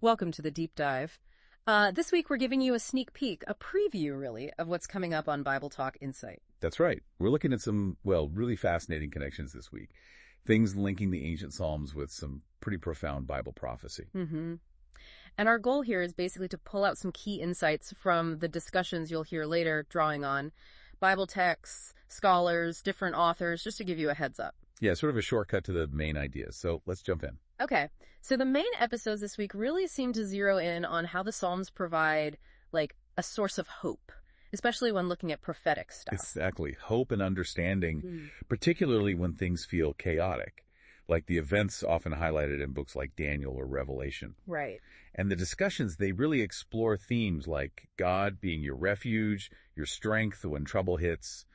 Welcome to the deep dive. This week we're giving you a sneak peek, a preview really, of what's coming up on Bible Talk Insight. That's right. We're looking at some, really fascinating connections this week. Things linking the ancient Psalms with some pretty profound Bible prophecy. Mm-hmm. And our goal here is basically to pull out some key insights from the discussions you'll hear later, drawing on Bible texts, scholars, different authors, just to give you a heads up. Yeah, sort of a shortcut to the main ideas. So let's jump in. Okay, so the main episodes this week really seem to zero in on how the Psalms provide, a source of hope, especially when looking at prophetic stuff. Exactly. Hope and understanding, particularly when things feel chaotic, like the events often highlighted in books like Daniel or Revelation. Right. And the discussions, they really explore themes like God being your refuge, your strength when trouble hits.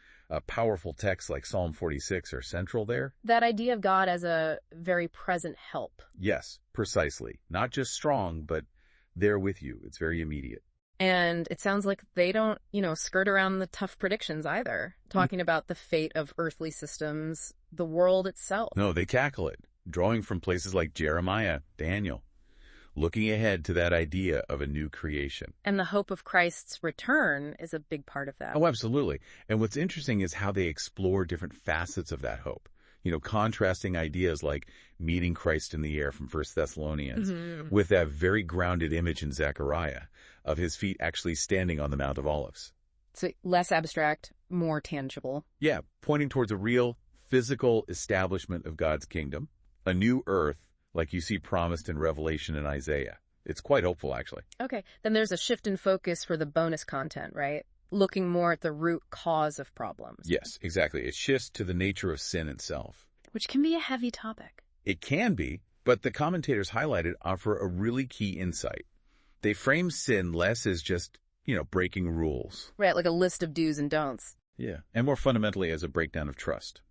Powerful texts like Psalm 46 are central there. That idea of God as a very present help. Yes, precisely. Not just strong, but there with you. It's very immediate. And it sounds like they don't, skirt around the tough predictions either, talking about the fate of earthly systems, the world itself. No, they tackle it, drawing from places like Jeremiah, Daniel, looking ahead to that idea of a new creation. And the hope of Christ's return is a big part of that. Oh, absolutely. And what's interesting is how they explore different facets of that hope. Contrasting ideas like meeting Christ in the air from 1 Thessalonians with that very grounded image in Zechariah of his feet actually standing on the Mount of Olives. So less abstract, more tangible. Yeah, pointing towards a real physical establishment of God's kingdom, a new earth like you see promised in Revelation and Isaiah. It's quite hopeful, actually. Okay, then there's a shift in focus for the bonus content, right? Looking more at the root cause of problems. Yes, exactly. It shifts to the nature of sin itself. Which can be a heavy topic. It can be, but the commentators highlighted offer a really key insight. They frame sin less as just, breaking rules. Right, like a list of do's and don'ts. Yeah, and more fundamentally as a breakdown of trust.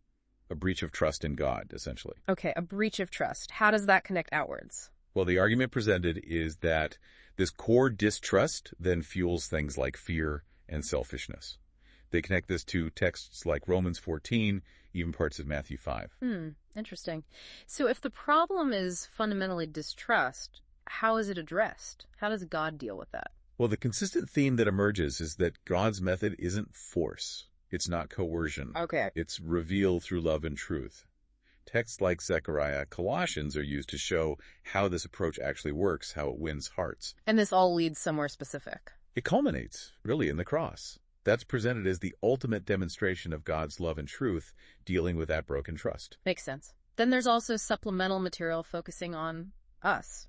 A breach of trust in God, essentially. Okay, a breach of trust. How does that connect outwards? Well, the argument presented is that this core distrust then fuels things like fear and selfishness. They connect this to texts like Romans 14, even parts of Matthew 5. Interesting. So if the problem is fundamentally distrust, how is it addressed? How does God deal with that? Well, the consistent theme that emerges is that God's method isn't force. It's not coercion. Okay. It's revealed through love and truth. Texts like Zechariah, Colossians are used to show how this approach actually works, how it wins hearts. And this all leads somewhere specific. It culminates, really, in the cross. That's presented as the ultimate demonstration of God's love and truth dealing with that broken trust. Makes sense. Then there's also supplemental material focusing on us,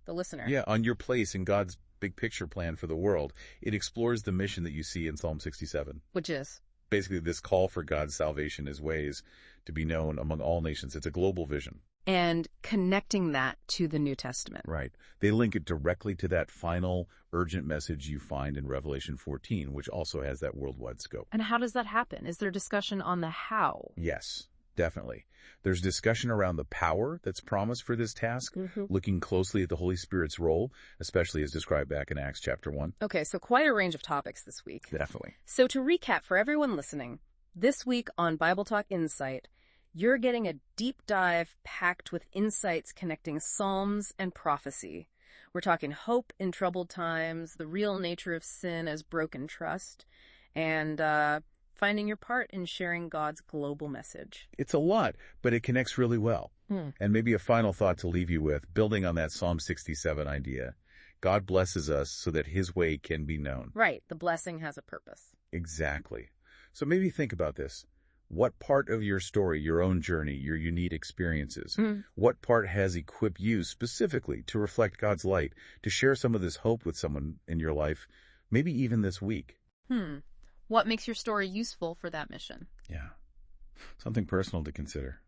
the listener. Yeah, on your place in God's big picture plan for the world. It explores the mission that you see in Psalm 67. Which is? Basically, this call for God's salvation, his ways, to be known among all nations. It's a global vision. And connecting that to the New Testament. Right. They link it directly to that final urgent message you find in Revelation 14, which also has that worldwide scope. And how does that happen? Is there discussion on the how? Yes, definitely. There's discussion around the power that's promised for this task, looking closely at the Holy Spirit's role, especially as described back in Acts chapter 1. Okay, so quite a range of topics this week. Definitely. So to recap for everyone listening, this week on Bible Talk Insight, you're getting a deep dive packed with insights connecting Psalms and prophecy. We're talking hope in troubled times, the real nature of sin as broken trust, and finding your part in sharing God's global message. It's a lot, but it connects really well. And maybe a final thought to leave you with, building on that Psalm 67 idea. God blesses us so that his way can be known. Right. The blessing has a purpose. Exactly. So maybe think about this. What part of your story, your own journey, your unique experiences, what part has equipped you specifically to reflect God's light, to share some of this hope with someone in your life, maybe even this week? What makes your story useful for that mission? Yeah. Something personal to consider.